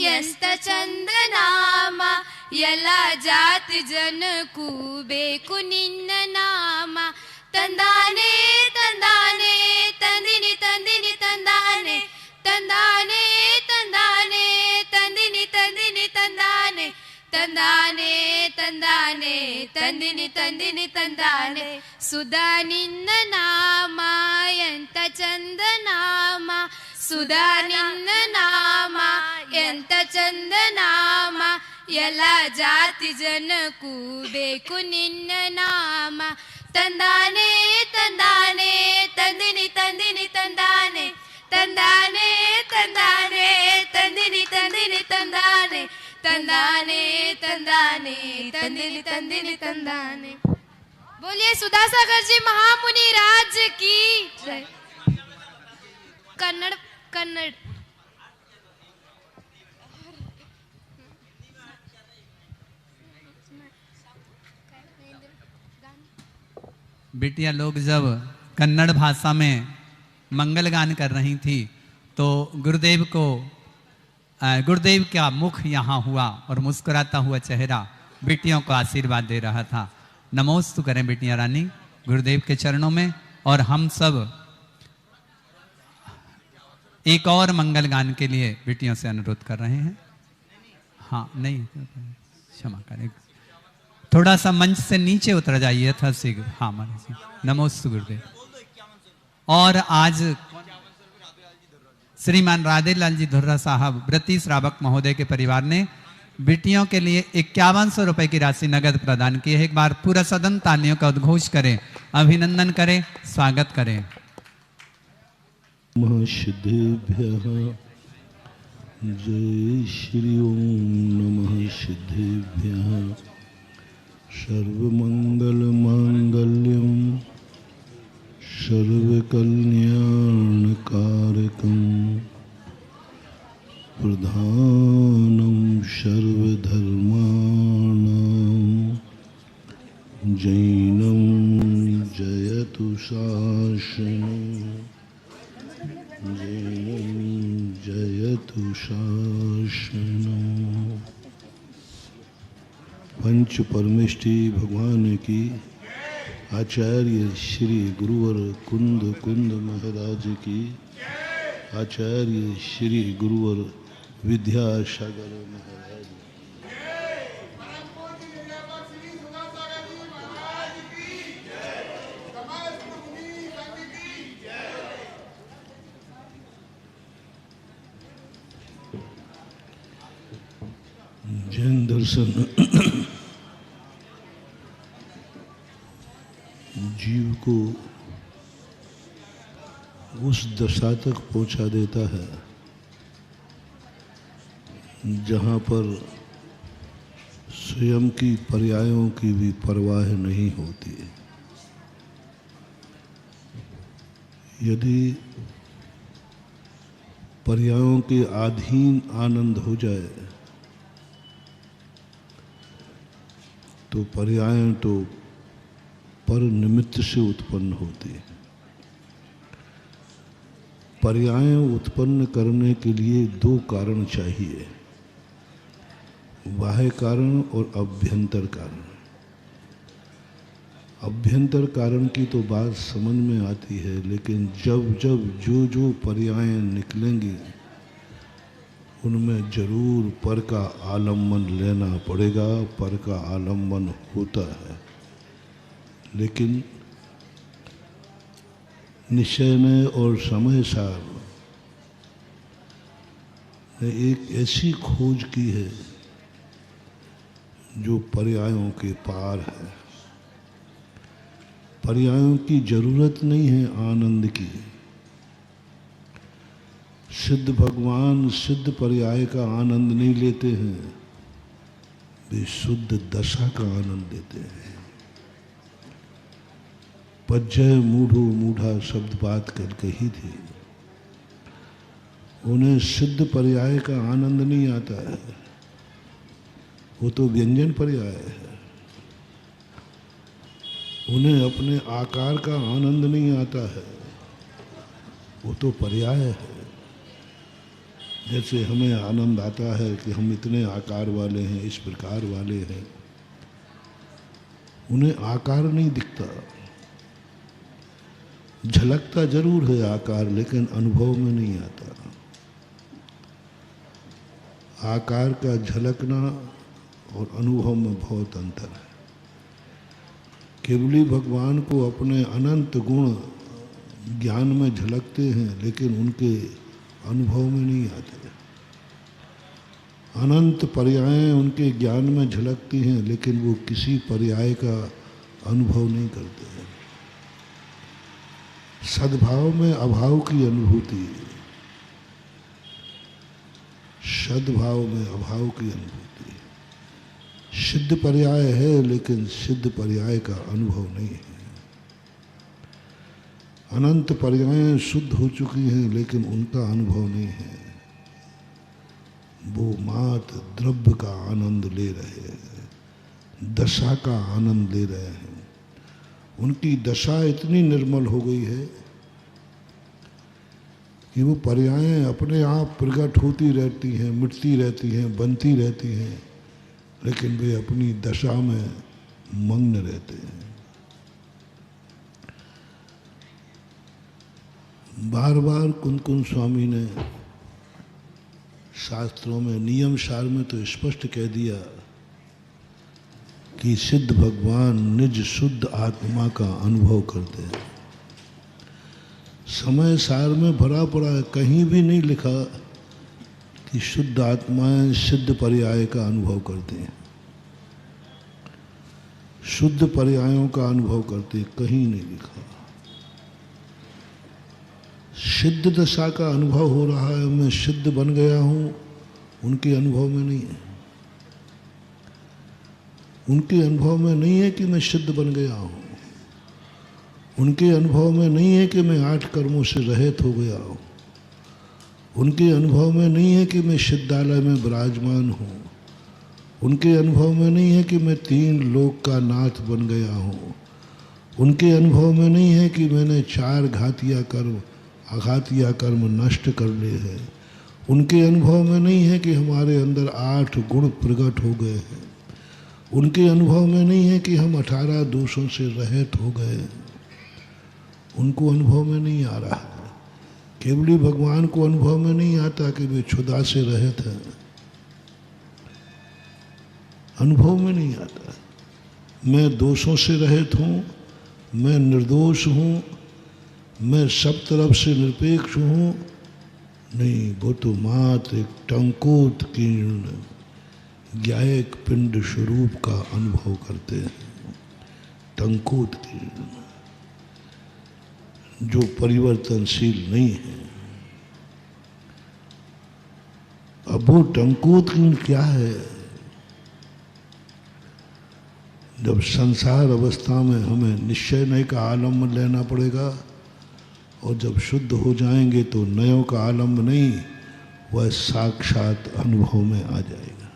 ಎಂತ ಚಂದನಾಮ ಎಲ್ಲ ಜಾತಿ ಜನಕ್ಕೂ ಬೇಕು ನಿನ್ನ ನಾಮ ತಂದಾನೆ ತಂದಾನೆ ತಂದಿನಿ ತಂದಿನಿ ತಂದಾನೆ ತಂದಾನೆ ತಂದಾನೆ ತಂದಿನಿ ತಂದಿನಿ ತಂದಾನೆ ತಂದಾನೆ ತಂದಾನೆ ತಂದಿನಿ ತಂದಿನಿ ತಂದಾನೆ ಸುಧಾ ನಿನ್ನ ನಾಮ ಎಂತ ಚಂದನಾಮ ಸುಧಾ ನಿನ್ನ ನಾಮ ಎಂತ ಚಂದನಾಮ ಎಲ್ಲ ಜಾತಿ ಜನಕ್ಕೂ ಬೇಕು ನಿನ್ನ ನಾಮ ತಂದಾನೆ ತಂದಾನೆ ತಂದಿನಿ ತಂದಿನಿ ತಂದಾನೆ ತಂದಾನೆ ತಂದಾನೆ ತಂದಿನಿ ತಂದಿನಿ ತಂದಾನೆ ತಂದಾನೆ ತಂದಾನೆ ತಂದಿನಿ ತಂದಿನಿ ತಂದಾನೆ। बोलिए सुधासागर जी महामुनि राज्य की जय। कन्नड़ कन्नड़ बिटिया लोग जब कन्नड़ भाषा में मंगल गान कर रही थी तो गुरुदेव का मुख यहाँ हुआ और मुस्कुराता हुआ चेहरा बेटियों को आशीर्वाद दे रहा था। नमोस्तु करें बेटियां रानी गुरुदेव के चरणों में। और हम सब एक और मंगल गान के लिए बेटियों से अनुरोध कर रहे हैं। हाँ नहीं क्षमा करें, थोड़ा सा मंच से नीचे उतर जाइए था शीघ्र। हाँ महाराज जी नमोस्तु गुरुदेव। और आज श्रीमान राधे लाल जी धुर्रा साहब व्रती श्रावक महोदय के परिवार ने बेटियों के लिए 5100 रुपए की राशि नगद प्रदान की है। एक बार पूरा सदन तालियों का उद्घोष करें, अभिनंदन करें, स्वागत करें। सिद्धेभ्यः जय श्री ओम नमः सिद्धेभ्यः सर्वमंगल मांगल्यम सर्वकल्याणकारकं प्रधानं सर्वधर्माणां जैनं जयतु शासनं जैनं जयतु शासनं। पंच परमेष्टि भगवान की आचार्य श्री गुरुवर कुंद कुंद महाराज की आचार्य श्री गुरुवर विद्यासागर महाराज जैन दर्शन जीव को उस दशा तक पहुंचा देता है जहां पर स्वयं की पर्यायों की भी परवाह नहीं होती। यदि पर्यायों के अधीन आनंद हो जाए तो पर्याय तो पर निमित्त से उत्पन्न होती है। पर्याय उत्पन्न करने के लिए दो कारण चाहिए, बाह्य कारण और अभ्यंतर कारण। अभ्यंतर कारण की तो बात समझ में आती है, लेकिन जब जब जो पर्याय निकलेंगी उनमें जरूर पर का आलम्बन लेना पड़ेगा। पर का आलम्बन होता है, लेकिन निश्चय ने और समय सार ने एक ऐसी खोज की है जो पर्यायों के पार है। पर्यायों की जरूरत नहीं है आनंद की। सिद्ध भगवान सिद्ध पर्याय का आनंद नहीं लेते हैं, वे शुद्ध दशा का आनंद लेते हैं। पज्जय मूढ़ो मूढ़ा शब्द बात कर कही थी, उन्हें सिद्ध पर्याय का आनंद नहीं आता है, वो तो व्यंजन पर्याय है। उन्हें अपने आकार का आनंद नहीं आता है, वो तो पर्याय है। जैसे हमें आनंद आता है कि हम इतने आकार वाले हैं, इस प्रकार वाले हैं, उन्हें आकार नहीं दिखता, झलकता जरूर है आकार, लेकिन अनुभव में नहीं आता। आकार का झलकना और अनुभव में बहुत अंतर है। केवली भगवान को अपने अनंत गुण ज्ञान में झलकते हैं, लेकिन उनके अनुभव में नहीं आते। अनंत पर्याय उनके ज्ञान में झलकती हैं, लेकिन वो किसी पर्याय का अनुभव नहीं करते हैं। सद्भाव में अभाव की अनुभूति, सद्भाव में अभाव की अनुभूति, सिद्ध पर्याय है, लेकिन सिद्ध पर्याय का अनुभव नहीं है। अनंत पर्याय शुद्ध हो चुकी हैं, लेकिन उनका अनुभव नहीं है। वो मात्र द्रव्य का आनंद ले रहे हैं, दशा का आनंद ले रहे हैं। उनकी दशा इतनी निर्मल हो गई है कि वो पर्यायें अपने आप प्रकट होती रहती हैं, मिटती रहती हैं, बनती रहती हैं, लेकिन वे अपनी दशा में मग्न रहते हैं। बार बार कुंद कुंद स्वामी ने शास्त्रों में नियम सार में तो स्पष्ट कह दिया कि सिद्ध भगवान निज शुद्ध आत्मा का अनुभव करते हैं। समय सार में भरा पड़ा है, कहीं भी नहीं लिखा कि शुद्ध आत्माएं सिद्ध पर्याय का अनुभव करते हैं, शुद्ध पर्यायों का अनुभव करते हैं, कहीं नहीं लिखा। सिद्ध दशा का अनुभव हो रहा है, मैं सिद्ध बन गया हूँ, उनके अनुभव में नहीं है। उनके अनुभव में नहीं है कि मैं सिद्ध बन गया हूँ, उनके अनुभव में नहीं है कि मैं 8 कर्मों से रहित हो गया हूँ, उनके अनुभव में नहीं है कि मैं सिद्धालय में विराजमान हूँ, उनके अनुभव में नहीं है कि मैं 3 लोक का नाथ बन गया हूँ, उनके अनुभव में नहीं है कि मैंने 4 आघातिया कर्म नष्ट कर लिए हैं, उनके अनुभव में नहीं है कि हमारे अंदर 8 गुण प्रकट हो गए हैं, उनके अनुभव में नहीं है कि हम 18 दोषों से रहित हो गए हैं। उनको अनुभव में नहीं आ रहा है। केवली भगवान को अनुभव में नहीं आता कि वे क्षुधा से रहित हैं, अनुभव में नहीं आता। मैं दोषों से रहित हूँ, मैं निर्दोष हूँ, मैं सब तरफ से निरपेक्ष हूँ, नहीं, वो तो मात्र एक टंकोत्कीर्ण ज्ञायक पिंड स्वरूप का अनुभव करते हैं। टंकोत्कीर्ण, जो परिवर्तनशील नहीं है। अब वो टंकोत्कीर्ण क्या है? जब संसार अवस्था में हमें निश्चय नय का आलम्बन लेना पड़ेगा, और जब शुद्ध हो जाएंगे तो नयों का आलम्ब नहीं, वह साक्षात अनुभव में आ जाएगा।